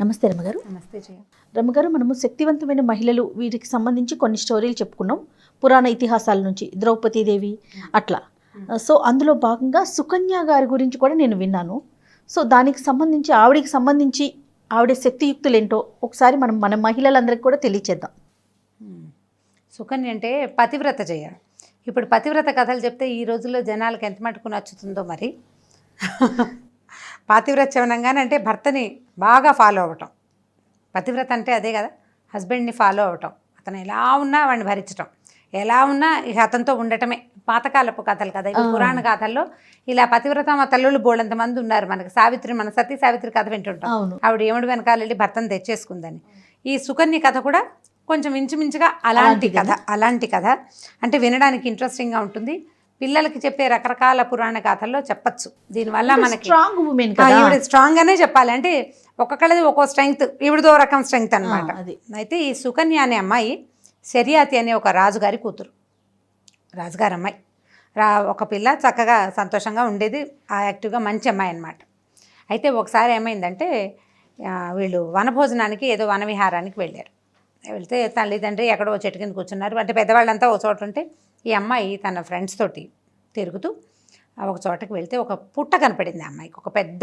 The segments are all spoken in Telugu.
నమస్తే రమ్మగారు. నమస్తే జయ. రమ్మగారు, మనము శక్తివంతమైన మహిళలు వీరికి సంబంధించి కొన్ని స్టోరీలు చెప్పుకున్నాం పురాణ ఇతిహాసాల నుంచి, ద్రౌపదీదేవి అట్లా. సో అందులో భాగంగా సుకన్య గారి గురించి కూడా నేను విన్నాను. సో దానికి సంబంధించి ఆవిడ శక్తియుక్తులు ఏంటో ఒకసారి మన మహిళలందరికీ కూడా తెలియచేద్దాం. సుకన్య అంటే పతివ్రత జయ. ఇప్పుడు పతివ్రత కథలు చెప్తే ఈ రోజుల్లో జనాలకు ఎంత మటుకు నచ్చుతుందో మరి. పాతివ్రత్యవనంగానే అంటే భర్తని బాగా ఫాలో అవ్వటం. పతివ్రత అంటే అదే కదా, హస్బెండ్ని ఫాలో అవ్వటం, అతను ఎలా ఉన్నా వాడిని భరించటం, ఎలా ఉన్నా ఇక అతనితో ఉండటమే. పాతకాలపు కథలు కదా ఇవి. పురాణ గాథల్లో ఇలా పతివ్రత మా తల్లుళ్ళు బోళ్ళంత మంది ఉన్నారు. మనకి సావిత్రి, మన సతీ సావిత్రి కథ వింటుంటాం. ఆవిడ ఏముడు వెనకాల వెళ్ళి భర్తను తెచ్చేసుకుందని. ఈ సుకన్య కథ కూడా కొంచెం ఇంచుమించుగా అలాంటి కథ. అంటే వినడానికి ఇంట్రెస్టింగ్గా ఉంటుంది. పిల్లలకి చెప్పే రకరకాల పురాణ గాథల్లో చెప్పచ్చు. దీనివల్ల మనకి ఈవిడ స్ట్రాంగ్ అనే చెప్పాలి. అంటే ఒక్కొక్కళ్ళది ఒక్కో స్ట్రెంగ్త్, ఈవిడదో రకం స్ట్రెంగ్త్ అనమాట. అయితే ఈ సుకన్య అనే అమ్మాయి శర్యాతి అనే ఒక రాజుగారి కూతురు, రాజుగారి అమ్మాయి. ఒక పిల్ల చక్కగా సంతోషంగా ఉండేది, యాక్టివ్గా మంచి అమ్మాయి అనమాట. అయితే ఒకసారి ఏమైందంటే వీళ్ళు వనభోజనానికి ఏదో వనవిహారానికి వెళ్ళారు. వెళ్తే తల్లిదండ్రి ఎక్కడో చెట్టు కింద కూర్చున్నారు. అంటే పెద్దవాళ్ళంతా ఒక చోట ఉంటే ఈ అమ్మాయి తన ఫ్రెండ్స్ తోటి తిరుగుతూ ఒక చోటకి వెళ్తే ఒక పుట్ట కనపడింది. ఆ అమ్మాయికి ఒక పెద్ద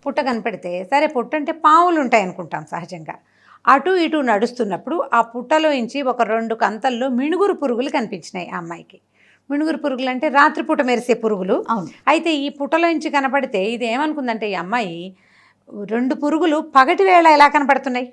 పుట్ట కనపడితే, సరే పుట్ట అంటే పాములు ఉంటాయి అనుకుంటాం సహజంగా. అటు ఇటు నడుస్తున్నప్పుడు ఆ పుట్టలోంచి ఒక 2 కంతల్లో మిణుగురు పురుగులు కనిపించినాయి ఆ అమ్మాయికి. మిణుగురు పురుగులు అంటే రాత్రిపూట మెరిసే పురుగులు. అయితే ఈ పుట్టలోంచి కనపడితే ఇది ఏమనుకుందంటే ఈ అమ్మాయి, 2 పురుగులు పగటి వేళ ఎలా కనపడుతున్నాయి,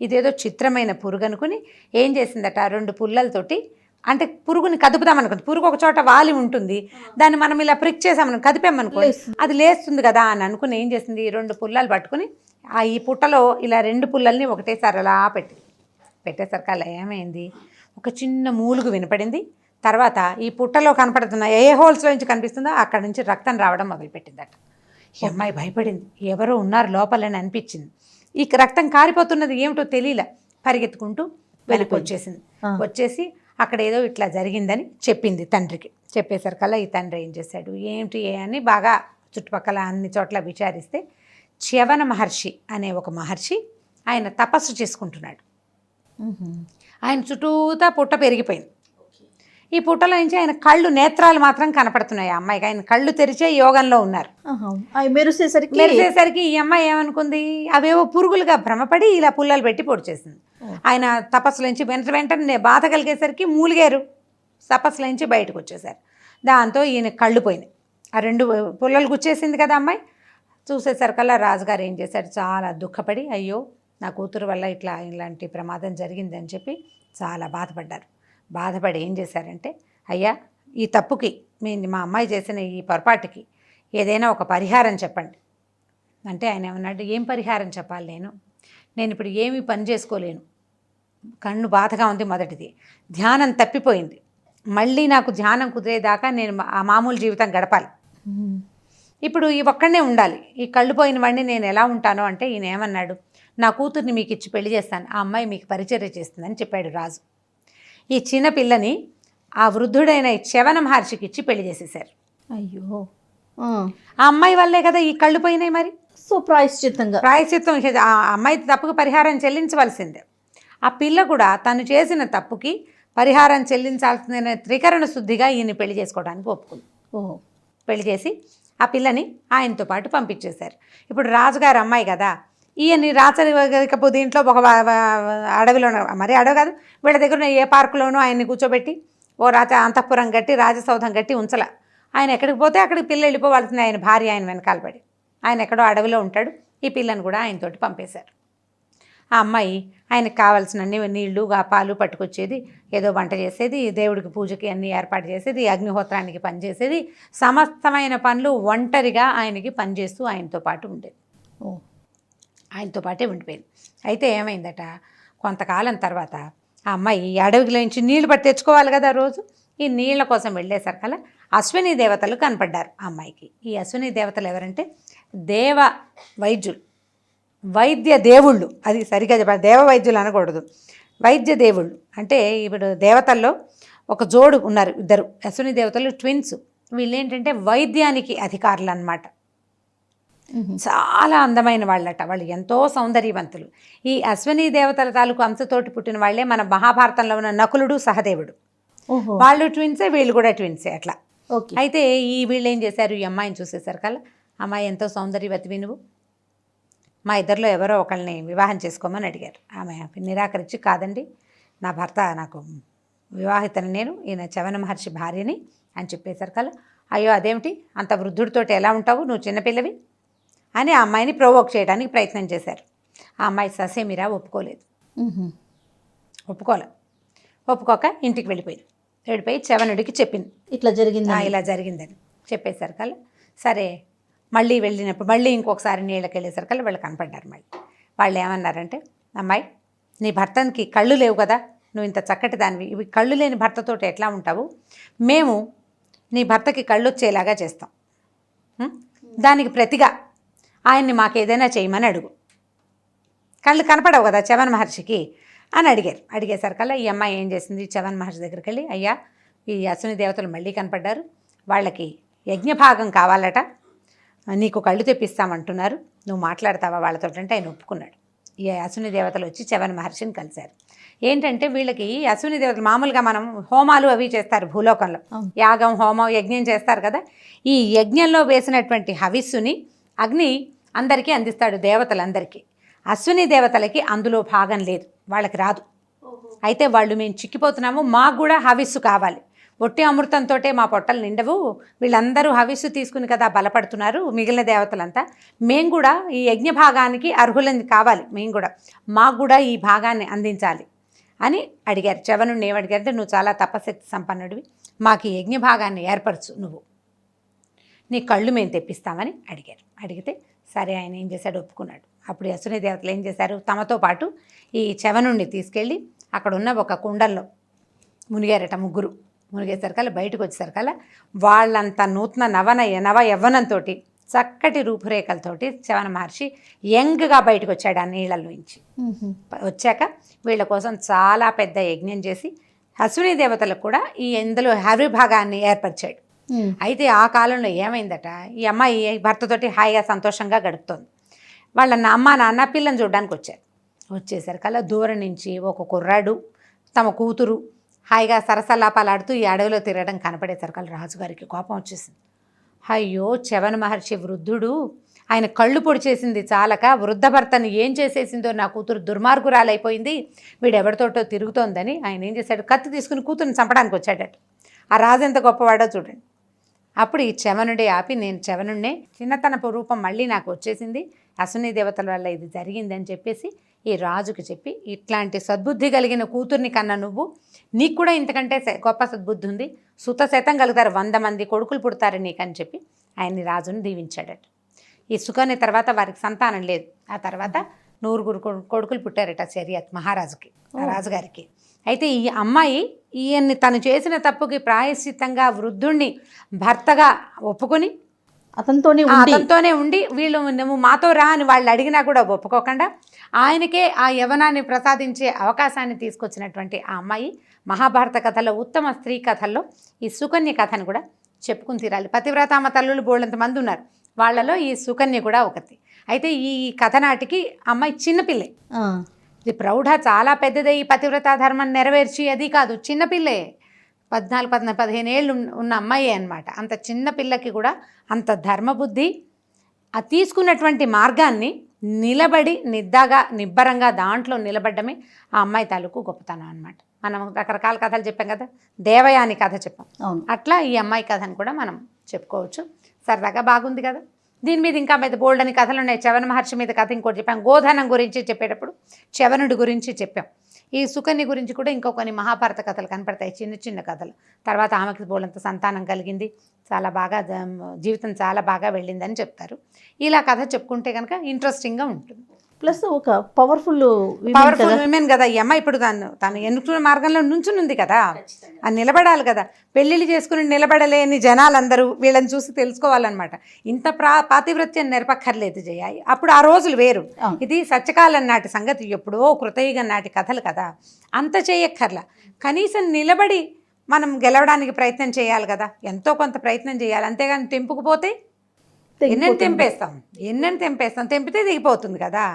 ఇదేదో చిత్రమైన పురుగు అనుకుని ఏం చేసిందట, 2 పుల్లలతోటి, అంటే పురుగుని కదుపుదామనుకుంది. పురుగు ఒక చోట వాలి ఉంటుంది, దాన్ని మనం ఇలా ప్రిక్ చేసామను కదిపామనుకో అది లేస్తుంది కదా అని అనుకుని ఏం చేసింది, 2 పుల్లలు పట్టుకుని ఈ పుట్టలో ఇలా 2 పుల్లల్ని ఒకటేసారి అలా పెట్టేసరికి అలా ఏమైంది, ఒక చిన్న మూలుగు వినపడింది. తర్వాత ఈ పుట్టలో కనపడుతున్న ఏ హోల్స్లో నుంచి కనిపిస్తుందో అక్కడ నుంచి రక్తం రావడం మొదలుపెట్టిందట. ఈ అమ్మాయి భయపడింది, ఎవరో ఉన్నారు లోపలని అనిపించింది. ఈ రక్తం కారిపోతున్నది ఏమిటో తెలియలే, పరిగెత్తుకుంటూ వెనక్కి వచ్చేసి అక్కడ ఏదో ఇట్లా జరిగిందని చెప్పింది తండ్రికి. చెప్పేసరికల్లా ఈ తండ్రి ఏం చేశాడు, ఏమిటి అని బాగా చుట్టుపక్కల అన్ని చోట్ల విచారిస్తే చ్యవన మహర్షి అనే ఒక మహర్షి ఆయన తపస్సు చేసుకుంటున్నాడు. ఆయన చుట్టూతా పుట్ట పెరిగిపోయింది. ఈ పుట్టలో నుంచి ఆయన కళ్ళు, నేత్రాలు మాత్రం కనపడుతున్నాయి. ఆ అమ్మాయికి ఆయన కళ్ళు తెరిచే యోగంలో ఉన్నారు. మెరిసేసరికి ఈ అమ్మాయి ఏమనుకుంది, అవేవో పురుగులుగా భ్రమపడి ఇలా పుల్లలు పెట్టి పొడి చేసింది. ఆయన తపస్సులోంచి వెంటనే బాధ కలిగేసరికి మూలిగారు, తపస్సులోంచి బయటకు వచ్చేసారు. దాంతో ఈయన కళ్ళు పోయినాయి. ఆ 2 పుల్లలు గుచ్చేసింది కదా అమ్మాయి. చూసేసరికల్లా రాజుగారు ఏం చేశాడు, చాలా దుఃఖపడి, అయ్యో నా కూతురు వల్ల ఇలాంటి ప్రమాదం జరిగిందని చెప్పి చాలా బాధపడి ఏం చేశారంటే, అయ్యా ఈ తప్పుకి మా అమ్మాయి చేసిన ఈ పొరపాటుకి ఏదైనా ఒక పరిహారం చెప్పండి అంటే ఆయన ఏమన్నాడు, ఏం పరిహారం చెప్పాలి, నేను ఇప్పుడు ఏమీ పని చేసుకోలేను, కన్ను బాధగా ఉంది, మొదటిది ధ్యానం తప్పిపోయింది, మళ్ళీ నాకు ధ్యానం కుదిరేదాకా నేను ఆ మామూలు జీవితం గడపాలి, ఇప్పుడు ఈ ఒక్కడనే ఉండాలి, ఈ కళ్ళు పోయిన వాడిని నేను ఎలా ఉంటానో అంటే ఈయన ఏమన్నాడు, నా కూతుర్ని మీకు ఇచ్చి పెళ్లి చేస్తాను, ఆ అమ్మాయి మీకు పరిచర్య చేస్తుందని చెప్పాడు రాజు. ఈ చిన్న పిల్లని ఆ వృద్ధుడైన చ్యవన మహర్షికి ఇచ్చి పెళ్లి చేసేసారు. అయ్యో, ఆ అమ్మాయి వల్లే కదా ఈ కళ్ళు పోయినాయి. మరి సో ప్రాయశ్చిత్తం ఆ అమ్మాయి తప్పుకు పరిహారం చెల్లించవలసిందే. ఆ పిల్ల కూడా తను చేసిన తప్పుకి పరిహారం చెల్లించాల్సిన త్రికరణ శుద్ధిగా ఈయన్ని పెళ్లి చేసుకోవడానికి ఒప్పుకుంది. పెళ్లి చేసి ఆ పిల్లని ఆయనతో పాటు పంపించేశారు. ఇప్పుడు రాజుగారు అమ్మాయి కదా, ఈయన్ని రాచరికపు దీంట్లో ఒక అడవిలో, మరి అడవి కాదు, వీళ్ళ దగ్గర ఏ పార్కులోనూ ఆయన్ని కూర్చోబెట్టి ఓ అంతఃపురం కట్టి రాజసౌధం కట్టి ఉంచల. ఆయన ఎక్కడికి పోతే అక్కడికి పిల్ల వెళ్ళిపోవాల్సింది, ఆయన భార్య ఆయన వెనకాల పడి. ఆయన ఎక్కడో అడవిలో ఉంటాడు, ఈ పిల్లని కూడా ఆయనతోటి పంపేశారు. ఆ అమ్మాయి ఆయనకు కావాల్సిన నీళ్లు పాలు పట్టుకొచ్చేది, ఏదో వంట చేసేది, దేవుడికి పూజకి అన్నీ ఏర్పాటు చేసేది, అగ్నిహోత్రానికి పనిచేసేది, సమస్తమైన పనులు ఒంటరిగా ఆయనకి పనిచేస్తూ ఆయనతో పాటు ఉండేది. ఆయనతో పాటే ఉండిపోయింది. అయితే ఏమైందట, కొంతకాలం తర్వాత ఆ అమ్మాయి అడవిలో నుంచి నీళ్లు పట్టి తెచ్చుకోవాలి కదా రోజు. ఈ నీళ్ల కోసం వెళ్ళేసరికల్లా అశ్విని దేవతలు కనపడ్డారు ఆ అమ్మాయికి. ఈ అశ్విని దేవతలు ఎవరంటే దేవ వైద్యులు, వైద్య దేవుళ్ళు. అది సరిగ్గా చెప్పాలి, దేవ వైద్యులు అనకూడదు, వైద్య దేవుళ్ళు. అంటే ఇప్పుడు దేవతల్లో ఒక జోడు ఉన్నారు, 2 అశ్విని దేవతలు ట్విన్స్. వీళ్ళు ఏంటంటే వైద్యానికి అధికారులు అన్నమాట. చాలా అందమైన వాళ్ళట, వాళ్ళు ఎంతో సౌందర్యవంతులు. ఈ అశ్విని దేవతల తాలూకు అంశతోటి పుట్టిన వాళ్ళే మన మహాభారతంలో ఉన్న నకులుడు సహదేవుడు. వాళ్ళు ట్విన్సే, వీళ్ళు కూడా ట్విన్సే అట్లా. అయితే వీళ్ళు ఏం చేశారు, ఈ అమ్మాయిని చూసేసరికి కల్లా, అమ్మాయి ఎంతో సౌందర్యవతివి, నువ్వు మా ఇద్దరిలో ఎవరో ఒకళ్ళని వివాహం చేసుకోమని అడిగారు. ఆమె నిరాకరించి, కాదండి నా భర్త, నాకు వివాహితని, నేను ఈయన చవన మహర్షి భార్యని అని చెప్పేసరికల్లా, అయ్యో అదేమిటి అంత వృద్ధుడితోటి ఎలా ఉంటావు, నువ్వు చిన్నపిల్లవి అని ఆ అమ్మాయిని ప్రొవోక్ చేయడానికి ప్రయత్నం చేశారు. ఆ అమ్మాయి ససేమిరా ఒప్పుకోలేదు. ఒప్పుకోక ఇంటికి వెళ్ళిపోయి చవనుడికి చెప్పింది, ఇట్లా జరిగింది, ఇలా జరిగిందని చెప్పేసరికల్లా, సరే మళ్ళీ వెళ్ళినప్పుడు మళ్ళీ ఇంకొకసారి నీళ్ళకి వెళ్ళేసరికల్లా వాళ్ళు కనపడ్డారు. వాళ్ళు ఏమన్నారంటే, అమ్మాయి నీ భర్తకి కళ్ళు లేవు కదా, నువ్వు ఇంత చక్కటి దానివి, ఇవి కళ్ళు లేని భర్తతోటి ఎట్లా ఉంటావు, మేము నీ భర్తకి కళ్ళు వచ్చేలాగా చేస్తాం, దానికి ప్రతిగా ఆయన్ని మాకేదైనా చేయమని అడుగు, కళ్ళు కనపడవు కదా చవన మహర్షికి అని అడిగేసరికల్లా ఈ అమ్మాయి ఏం చేసింది, చవన మహర్షి దగ్గరికి వెళ్ళి, అయ్యా ఈ అశ్విని దేవతలు మళ్ళీ కనపడ్డారు, వాళ్ళకి యజ్ఞభాగం కావాలట, నీకు కళ్ళు తెప్పిస్తామంటున్నారు, నువ్వు మాట్లాడతావా వాళ్ళతో అంటే ఆయన ఒప్పుకున్నాడు. ఈ అశ్విని దేవతలు వచ్చి చవన మహర్షిని కలిశారు. ఏంటంటే వీళ్ళకి అశ్విని దేవతలు మామూలుగా మనం హోమాలు అవి చేస్తారు భూలోకంలో, యాగం హోమం యజ్ఞం చేస్తారు కదా, ఈ యజ్ఞంలో వేసినటువంటి హవిస్సుని అగ్ని అందరికీ అందిస్తాడు, దేవతలందరికీ. అశ్విని దేవతలకి అందులో భాగం లేదు, వాళ్ళకి రాదు. అయితే వాళ్ళు మేము చిక్కిపోతున్నాము, మాకు కూడా హవిస్సు కావాలి, ఒట్టి అమృతంతో మా పొట్టలు నిండవు, వీళ్ళందరూ హవిస్సు తీసుకుని కదా బలపడుతున్నారు మిగిలిన దేవతలంతా, మేము కూడా ఈ యజ్ఞ భాగానికి అర్హులని కావాలి, మేము కూడా మాకు కూడా ఈ భాగాన్ని అందించాలి అని అడిగారు. చవనుడిని ఏమడిగారంటే, నువ్వు చాలా తపశక్తి సంపన్నుడివి, మాకు ఈ యజ్ఞ భాగాన్ని ఏర్పరచు, నువ్వు నీ కళ్ళు మేము తెప్పిస్తామని అడిగితే సరే ఆయన ఏం చేశాడు, ఒప్పుకున్నాడు. అప్పుడు అశ్విని దేవతలు ఏం చేశారు, తమతో పాటు ఈ చవనుడిని తీసుకెళ్ళి అక్కడ ఉన్న ఒక కుండల్లో మునిగారట. మునిగేసరికల్లా బయటకు వచ్చేసరికల్లా వాళ్ళంత నూతన నవ యవ్వనంతో చక్కటి రూపురేఖలతోటి చవన మహర్షి యంగ్గా బయటకు వచ్చాడు ఆ నీళ్ళలోంచి. వచ్చాక వీళ్ళ కోసం చాలా పెద్ద యజ్ఞం చేసి అశ్విని దేవతలకు కూడా ఈ ఇందులో హవిర్భాగాన్ని ఏర్పరిచాడు. అయితే ఆ కాలంలో ఏమైందట, ఈ అమ్మాయి భర్తతోటి హాయిగా సంతోషంగా గడుపుతోంది. వాళ్ళ అమ్మ నాన్న పిల్లని చూడడానికి వచ్చేసరికల్లా దూరం నుంచి ఒక కుర్రాడు తమ కూతురు హాయిగా సరసలాపాలాడుతూ ఈ అడవిలో తిరగడం కనపడేసరికల్లా రాజుగారికి కోపం వచ్చేసింది. అయ్యో చవన మహర్షి వృద్ధుడు, ఆయన కళ్ళు పొడి చేసింది చాలక వృద్ధ భర్తని ఏం చేసేసిందో నా కూతురు దుర్మార్గురాలైపోయింది, వీడెవరితోటో తిరుగుతోందని ఆయన ఏం చేశాడు, కత్తి తీసుకుని కూతురుని చంపడానికి వచ్చాడట. ఆ రాజు ఎంత గొప్పవాడో చూడండి. అప్పుడు ఈ చవనుడే ఆపి, నేను చవనుడినే, చిన్నతనపు రూపం మళ్ళీ నాకు వచ్చేసింది, అశ్విని దేవతల వల్ల ఇది జరిగిందని చెప్పేసి ఈ రాజుకి చెప్పి, ఇట్లాంటి సద్బుద్ధి కలిగిన కూతుర్ని కన్నా నువ్వు, నీకు కూడా ఇంతకంటే గొప్ప సద్బుద్ధి ఉంది, సుత శతం కలుగుతారు, 100 మంది కొడుకులు పుడతారు నీకని చెప్పి ఆయన్ని రాజుని దీవించాడట. ఈ సుకన్య తర్వాత వారికి సంతానం లేదు. ఆ తర్వాత 100 కొడుకులు పుట్టారట శరియత్ మహారాజుకి, రాజుగారికి. అయితే ఈ అమ్మాయి ఈయన్ని తను చేసిన తప్పుకి ప్రాయశ్చిత్తంగా వృద్ధుణ్ణి భర్తగా ఒప్పుకొని అతనితోనే ఉండి, వీళ్ళు నువ్వు మాతో రా అని వాళ్ళు అడిగినా కూడా ఒప్పుకోకుండా ఆయనకే ఆ యవనాన్ని ప్రసాదించే అవకాశాన్ని తీసుకొచ్చినటువంటి ఆ అమ్మాయి మహాభారత కథలో, ఉత్తమ స్త్రీ కథల్లో ఈ సుకన్య కథను కూడా చెప్పుకుని తీరాలి. పతివ్రతామ తల్లులు బోళ్ళంతమంది ఉన్నారు, వాళ్ళలో ఈ సుకన్య కూడా ఒకటి. అయితే ఈ కథ నాటికి అమ్మాయి చిన్నపిల్లే, ఇది ప్రౌఢ చాలా పెద్దదే, ఈ పతివ్రతా ధర్మం నెరవేర్చి అది కాదు, చిన్నపిల్లే, 14-15 ఏళ్ళు ఉన్న అమ్మాయి అనమాట. అంత చిన్న పిల్లకి కూడా అంత ధర్మబుద్ధి, ఆ తీసుకున్నటువంటి మార్గాన్ని నిలబడి నిబ్బరంగా దాంట్లో నిలబడ్డమే ఆ అమ్మాయి తాలూకు గొప్పతనం అనమాట. మనం రకరకాల కథలు చెప్పాం కదా, దేవయాని కథ చెప్పాం, అట్లా ఈ అమ్మాయి కథను కూడా మనం చెప్పుకోవచ్చు. సరదాగా బాగుంది కదా. దీని మీద ఇంకా పెద్ద బోల్డ్ అని కథలు ఉన్నాయి. చవన మహర్షి మీద కథ ఇంకోటి చెప్పాం, గోధనం గురించి చెప్పేటప్పుడు చవనుడి గురించి చెప్పాం. ఈ సుకన్య గురించి కూడా ఇంకో కొన్ని మహాభారత కథలు కనపడతాయి, చిన్న చిన్న కథలు. తర్వాత ఆమెకి బోలంత సంతానం కలిగింది, చాలా బాగా జీవితం చాలా బాగా వెళ్ళిందని చెప్తారు. ఇలా కథ చెప్పుకుంటే కనుక ఇంట్రెస్టింగ్గా ఉంటుంది. ప్లస్ ఒక పవర్ఫుల్ విమెన్ కదా ఈ అమ్మాయి. ఇప్పుడు తను ఎన్నుకున్న మార్గంలో నుంచునుంది కదా, అది నిలబడాలి కదా. పెళ్ళిళ్ళు చేసుకుని నిలబడలేని జనాలందరూ వీళ్ళని చూసి తెలుసుకోవాలన్నమాట. ఇంత పాతివ్రత్యం నెరపక్కర్లేదు జయ. అప్పుడు ఆ రోజులు వేరు, ఇది సత్యకాలం నాటి సంగతి, ఎప్పుడో కృతయుగం నాటి కథలు కదా. అంత చేయక్కర్లా, కనీసం నిలబడి మనం గెలవడానికి ప్రయత్నం చేయాలి కదా, ఎంతో కొంత ప్రయత్నం చేయాలి. అంతేగాని తెంపుకుపోతే ఎన్నెన్ని తెంపేస్తాం తెంపితే దిగిపోతుంది కదా.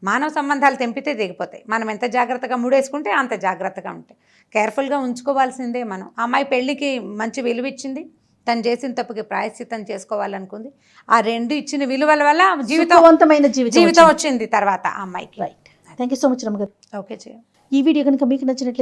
మానవ సంబంధాలు తెంపితే దిగిపోతాయి. మనం ఎంత జాగ్రత్తగా ముడేసుకుంటే అంత జాగ్రత్తగా ఉంటాయి. కేర్ఫుల్గా ఉంచుకోవాల్సిందే మనం. ఆ అమ్మాయి పెళ్ళికి మంచి విలువ ఇచ్చింది, తను చేసిన తప్పుకి ప్రాయశ్చిత్తం చేసుకోవాలనుకుంది. ఆ 2 ఇచ్చిన విలువల వల్ల సుఖవంతమైన జీవితం వచ్చింది తర్వాత ఆ అమ్మాయికి. Right. Thank you so much రమ్మ గారు. ఓకే చేయ. ఈ వీడియో కనుక మీకు నచ్చినట్లయితే